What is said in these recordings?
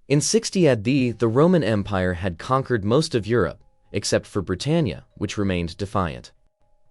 In 60 AD, the Roman Empire had conquered most of Europe, except for Britannia, which remained defiant.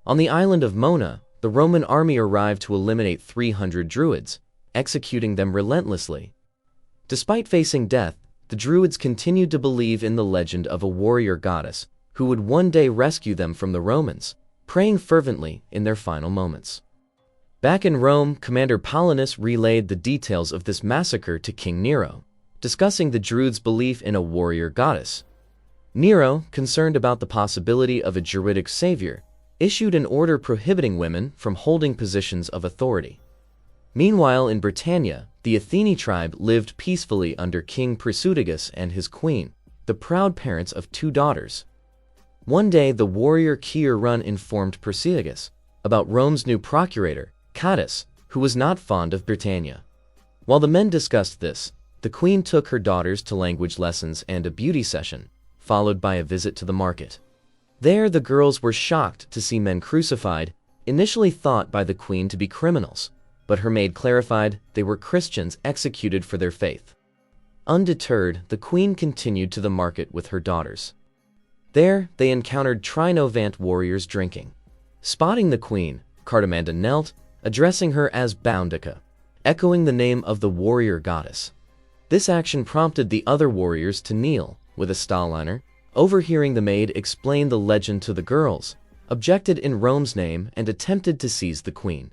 On the island of Mona, the Roman army arrived to eliminate 300 Druids, executing them relentlessly. Despite facing death, the Druids continued to believe in the legend of a warrior goddess who would one day rescue them from the Romans, praying fervently in their final moments. Back in Rome, Commander Paulinus relayed the details of this massacre to King Nero, discussing the Druids' belief in a warrior goddess. Nero, concerned about the possibility of a Druidic savior, issued an order prohibiting women from holding positions of authority. Meanwhile, in Britannia, the Iceni tribe lived peacefully under King Prasutagus and his queen, the proud parents of 2 daughters. One day, the warrior Kiran informed Prasutagus about Rome's new procurator, Catus, who was not fond of Britannia. While the men discussed this, the queen took her daughters to language lessons and a beauty session, followed by a visit to the market. There, the girls were shocked to see men crucified, initially thought by the queen to be criminals, but her maid clarified they were Christians executed for their faith. Undeterred, the queen continued to the market with her daughters. There, they encountered Trinovant warriors drinking. Spotting the queen, Cardamanda knelt, addressing her as Boudica, echoing the name of the warrior goddess. This action prompted the other warriors to kneel, with a Staliner, overhearing the maid explain the legend to the girls, objected in Rome's name and attempted to seize the queen.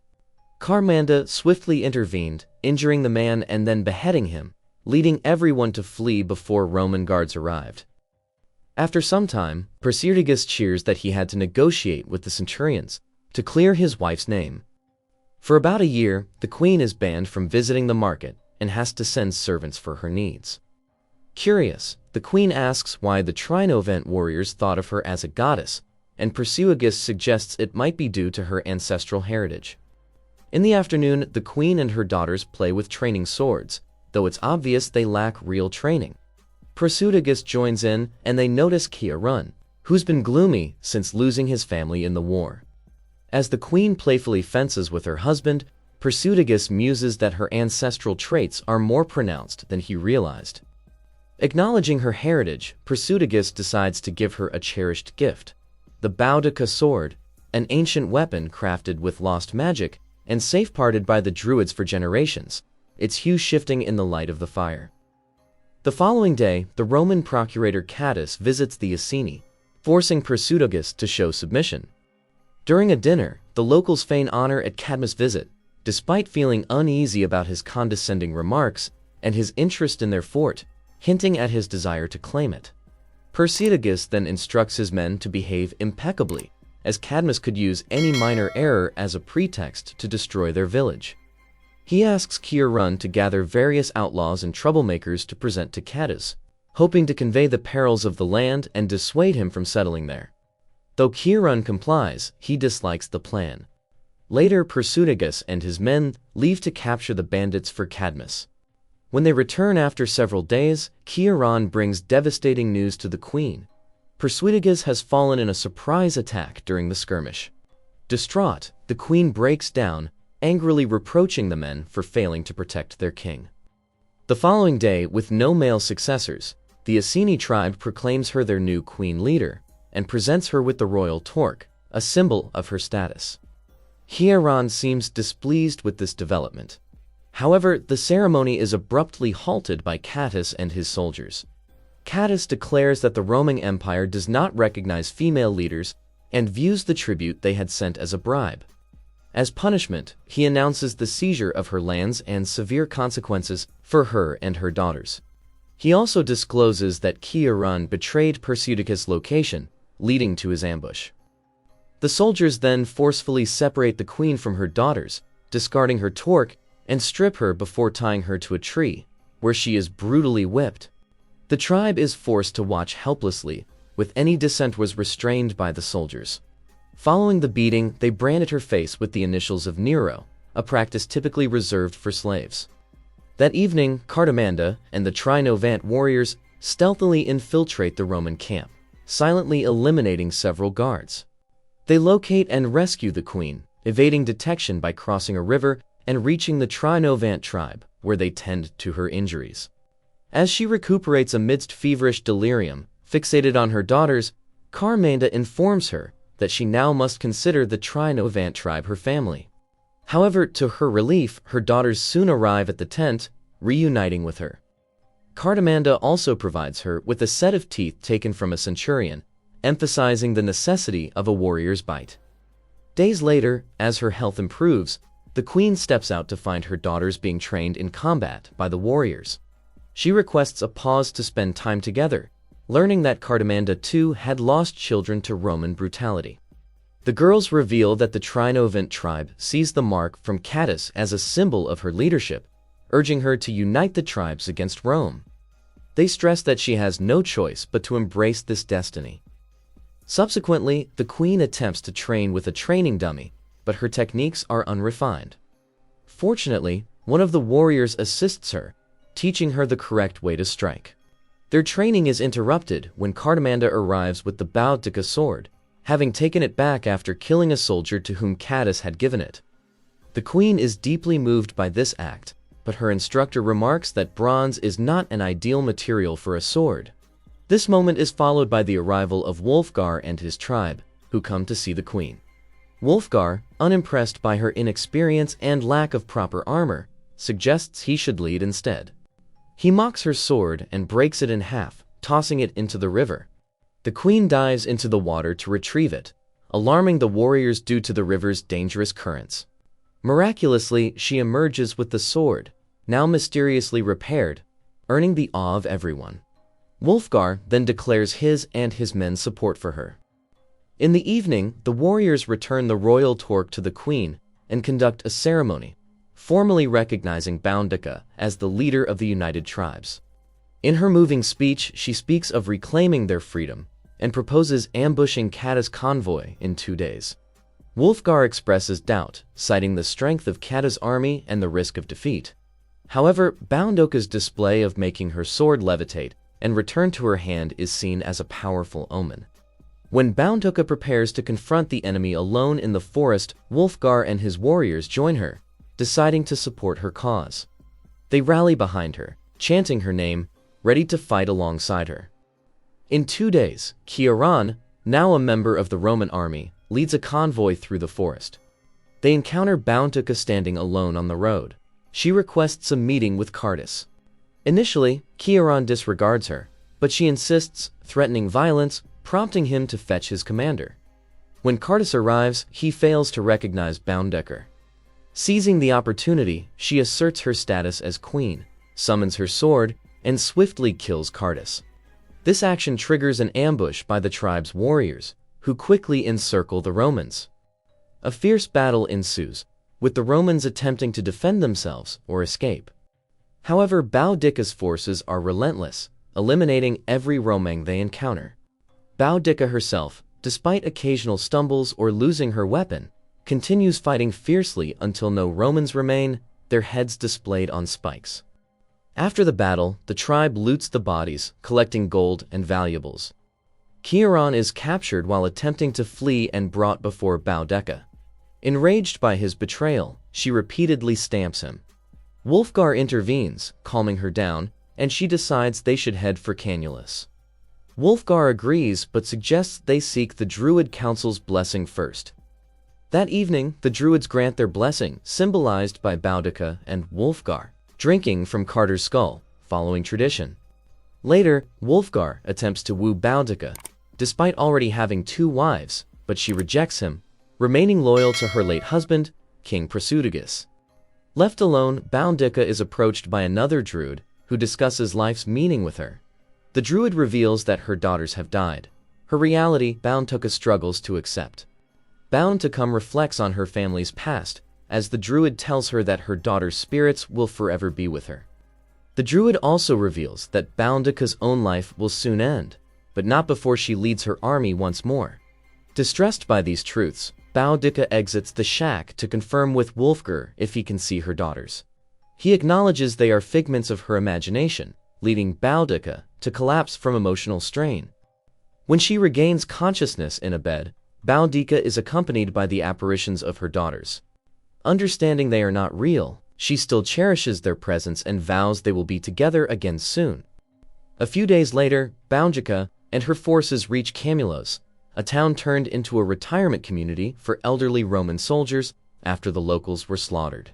Cardamanda swiftly intervened, injuring the man and then beheading him, leading everyone to flee before Roman guards arrived. After some time, Prasutagus cheers that he had to negotiate with the centurions to clear his wife's name. For about a year, the queen is banned from visiting the market and has to send servants for her needs. Curious, the queen asks why the Trinovant warriors thought of her as a goddess, and Prasutagus suggests it might be due to her ancestral heritage. In the afternoon, the queen and her daughters play with training swords, though it's obvious they lack real training. Prasutagus joins in, and they notice Kiran, who's been gloomy since losing his family in the war. As the queen playfully fences with her husband, Prasutagus muses that her ancestral traits are more pronounced than he realized. Acknowledging her heritage, Prasutagus decides to give her a cherished gift, the Boudica sword, an ancient weapon crafted with lost magic and safeguarded by the Druids for generations, its hue shifting in the light of the fire. The following day, the Roman Procurator Catus visits the Iceni, forcing Prasutagus to show submission. During a dinner, the locals feign honor at Cadmus' visit, despite feeling uneasy about his condescending remarks and his interest in their fort, hinting at his desire to claim it. Prasutagus then instructs his men to behave impeccably, as Cadmus could use any minor error as a pretext to destroy their village. He asks Kiran to gather various outlaws and troublemakers to present to Catus, hoping to convey the perils of the land and dissuade him from settling there. Though Kiran complies, he dislikes the plan. Later, Prasutagus and his men leave to capture the bandits for Cadmus. When they return after several days, Kiran brings devastating news to the queen. Prasutagus has fallen in a surprise attack during the skirmish. Distraught, the queen breaks down, angrily reproaching the men for failing to protect their king. The following day, with no male successors, the Iceni tribe proclaims her their new queen leader and presents her with the royal torque, a symbol of her status. Kiran seems displeased with this development. However, the ceremony is abruptly halted by Catus and his soldiers. Catus declares that the Roman Empire does not recognize female leaders and views the tribute they had sent as a bribe. As punishment, he announces the seizure of her lands and severe consequences for her and her daughters. He also discloses that Kiran betrayed Prasutagus' location, leading to his ambush. The soldiers then forcefully separate the queen from her daughters, discarding her torque, and strip her before tying her to a tree, where she is brutally whipped. The tribe is forced to watch helplessly, with any dissent was restrained by the soldiers. Following the beating, they branded her face with the initials of Nero, a practice typically reserved for slaves. That evening, Cardamanda and the Trinovant warriors stealthily infiltrate the Roman camp, silently eliminating several guards. They locate and rescue the queen, evading detection by crossing a river and reaching the Trinovant tribe, where they tend to her injuries. As she recuperates amidst feverish delirium, fixated on her daughters, Cardamanda informs her that she now must consider the Trinovant tribe her family. However, to her relief, her daughters soon arrive at the tent, reuniting with her. Cardamanda also provides her with a set of teeth taken from a centurion, emphasizing the necessity of a warrior's bite. Days later, as her health improves, the queen steps out to find her daughters being trained in combat by the warriors. She requests a pause to spend time together, learning that Cardamanda too had lost children to Roman brutality. The girls reveal that the Trinovant tribe sees the mark from Catus as a symbol of her leadership, urging her to unite the tribes against Rome. They stress that she has no choice but to embrace this destiny. Subsequently, the queen attempts to train with a training dummy, but her techniques are unrefined. Fortunately, one of the warriors assists her, teaching her the correct way to strike. Their training is interrupted when Cardamanda arrives with the Boudica sword, having taken it back after killing a soldier to whom Catus had given it. The queen is deeply moved by this act, but her instructor remarks that bronze is not an ideal material for a sword. This moment is followed by the arrival of Wolfgar and his tribe, who come to see the queen. Wolfgar, unimpressed by her inexperience and lack of proper armor, suggests he should lead instead. He mocks her sword and breaks it in half, tossing it into the river. The queen dives into the water to retrieve it, alarming the warriors due to the river's dangerous currents. Miraculously, she emerges with the sword, now mysteriously repaired, earning the awe of everyone. Wolfgar then declares his and his men's support for her. In the evening, the warriors return the royal torque to the queen and conduct a ceremony, formally recognizing Boudica as the leader of the United Tribes. In her moving speech, she speaks of reclaiming their freedom and proposes ambushing Catus' convoy in 2 days. Wolfgar expresses doubt, citing the strength of Catus' army and the risk of defeat. However, Boudica's display of making her sword levitate and return to her hand is seen as a powerful omen. When Boudica prepares to confront the enemy alone in the forest, Wolfgar and his warriors join her, deciding to support her cause. They rally behind her, chanting her name, ready to fight alongside her. In 2 days, Kiran, now a member of the Roman army, leads a convoy through the forest. They encounter Boudica standing alone on the road. She requests a meeting with Catus. Initially, Kiran disregards her, but she insists, threatening violence, prompting him to fetch his commander. When Catus arrives, he fails to recognize Boudica. Seizing the opportunity, she asserts her status as queen, summons her sword, and swiftly kills Catus. This action triggers an ambush by the tribe's warriors, who quickly encircle the Romans. A fierce battle ensues, with the Romans attempting to defend themselves or escape. However, Boudica's forces are relentless, eliminating every Roman they encounter. Boudica herself, despite occasional stumbles or losing her weapon, continues fighting fiercely until no Romans remain, their heads displayed on spikes. After the battle, the tribe loots the bodies, collecting gold and valuables. Kiran is captured while attempting to flee and brought before Boudica. Enraged by his betrayal, she repeatedly stamps him. Wolfgar intervenes, calming her down, and she decides they should head for Camulodunum. Wolfgar agrees but suggests they seek the Druid Council's blessing first. That evening, the Druids grant their blessing, symbolized by Boudica and Wolfgar, drinking from Carter's skull, following tradition. Later, Wolfgar attempts to woo Boudica, despite already having 2 wives, but she rejects him, remaining loyal to her late husband, King Prasutagus. Left alone, Boudica is approached by another Druid, who discusses life's meaning with her. The Druid reveals that her daughters have died. Her reality, Boudica struggles to accept. Boudica reflects on her family's past, as the Druid tells her that her daughter's spirits will forever be with her. The Druid also reveals that Boudica's own life will soon end, but not before she leads her army once more. Distressed by these truths, Boudica exits the shack to confirm with Wolfgar if he can see her daughters. He acknowledges they are figments of her imagination, leading Boudica to collapse from emotional strain. When she regains consciousness in a bed, Boudica is accompanied by the apparitions of her daughters. Understanding they are not real, she still cherishes their presence and vows they will be together again soon. A few days later, Boudica and her forces reach Camulodunum, a town turned into a retirement community for elderly Roman soldiers after the locals were slaughtered.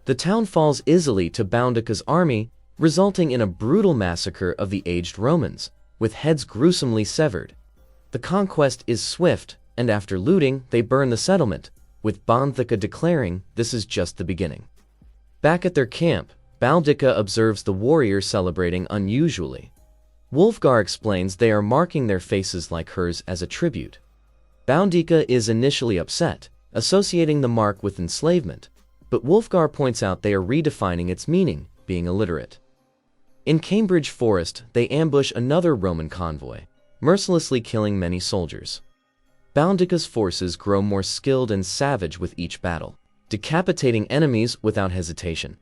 The town falls easily to Boudica's army, resulting in a brutal massacre of the aged Romans, with heads gruesomely severed. The conquest is swift, and after looting, they burn the settlement, with Boudica declaring this is just the beginning. Back at their camp, Boudica observes the warriors celebrating unusually. Wolfgar explains they are marking their faces like hers as a tribute. Boudica is initially upset, associating the mark with enslavement, but Wolfgar points out they are redefining its meaning, being illiterate. In Cambridge Forest, they ambush another Roman convoy, mercilessly killing many soldiers. Boudica's forces grow more skilled and savage with each battle, decapitating enemies without hesitation.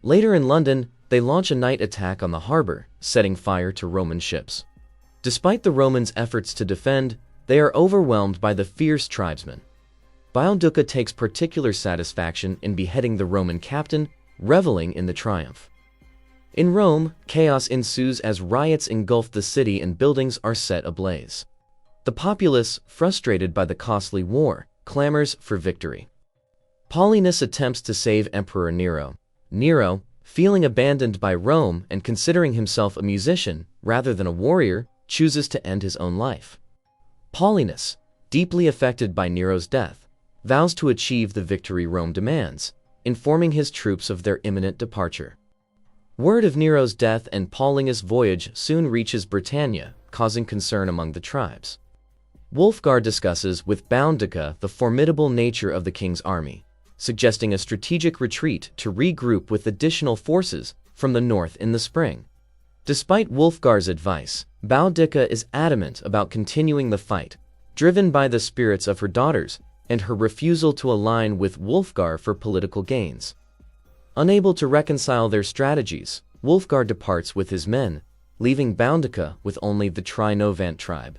Later in London, they launch a night attack on the harbor, setting fire to Roman ships. Despite the Romans' efforts to defend, they are overwhelmed by the fierce tribesmen. Boudica takes particular satisfaction in beheading the Roman captain, reveling in the triumph. In Rome, chaos ensues as riots engulf the city and buildings are set ablaze. The populace, frustrated by the costly war, clamors for victory. Paulinus attempts to save Emperor Nero. Nero, feeling abandoned by Rome and considering himself a musician rather than a warrior, chooses to end his own life. Paulinus, deeply affected by Nero's death, vows to achieve the victory Rome demands, informing his troops of their imminent departure. Word of Nero's death and Paulinus' voyage soon reaches Britannia, causing concern among the tribes. Wolfgar discusses with Boudica the formidable nature of the king's army, suggesting a strategic retreat to regroup with additional forces from the north in the spring. Despite Wolfgar's advice, Boudica is adamant about continuing the fight, driven by the spirits of her daughters and her refusal to align with Wolfgar for political gains. Unable to reconcile their strategies, Wolfgar departs with his men, leaving Boudica with only the Trinovant tribe.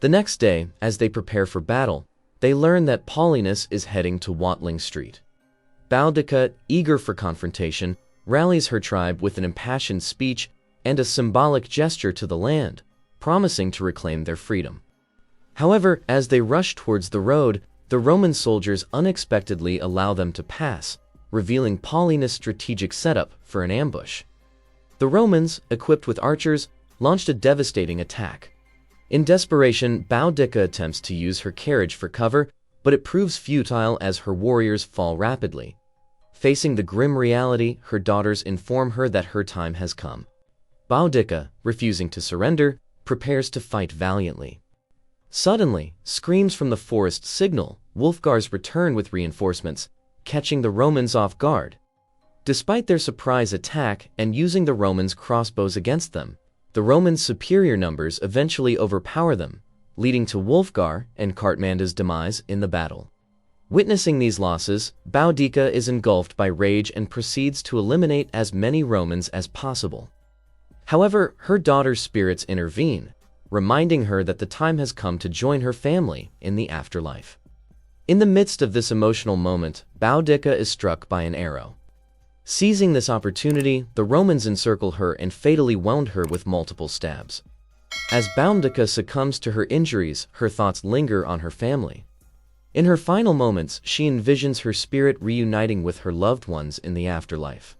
The next day, as they prepare for battle, they learn that Paulinus is heading to Watling Street. Boudica, eager for confrontation, rallies her tribe with an impassioned speech and a symbolic gesture to the land, promising to reclaim their freedom. However, as they rush towards the road, the Roman soldiers unexpectedly allow them to pass, revealing Paulinus' strategic setup for an ambush. The Romans, equipped with archers, launched a devastating attack. In desperation, Boudica attempts to use her carriage for cover, but it proves futile as her warriors fall rapidly. Facing the grim reality, her daughters inform her that her time has come. Boudica, refusing to surrender, prepares to fight valiantly. Suddenly, screams from the forest signal Wolfgar's return with reinforcements, catching the Romans off guard. Despite their surprise attack and using the Romans' crossbows against them, the Romans' superior numbers eventually overpower them, leading to Wolfgar and Cardamanda's demise in the battle. Witnessing these losses, Boudica is engulfed by rage and proceeds to eliminate as many Romans as possible. However, her daughter's spirits intervene, reminding her that the time has come to join her family in the afterlife. In the midst of this emotional moment, Boudica is struck by an arrow. Seizing this opportunity, the Romans encircle her and fatally wound her with multiple stabs. As Boudica succumbs to her injuries, her thoughts linger on her family. In her final moments, she envisions her spirit reuniting with her loved ones in the afterlife.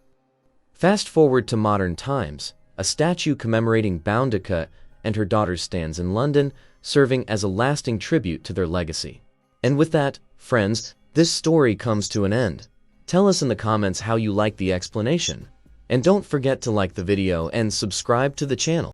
Fast forward to modern times, a statue commemorating Boudica and her daughters stands in London, serving as a lasting tribute to their legacy. And with that, friends, this story comes to an end. Tell us in the comments how you like the explanation. And don't forget to like the video and subscribe to the channel.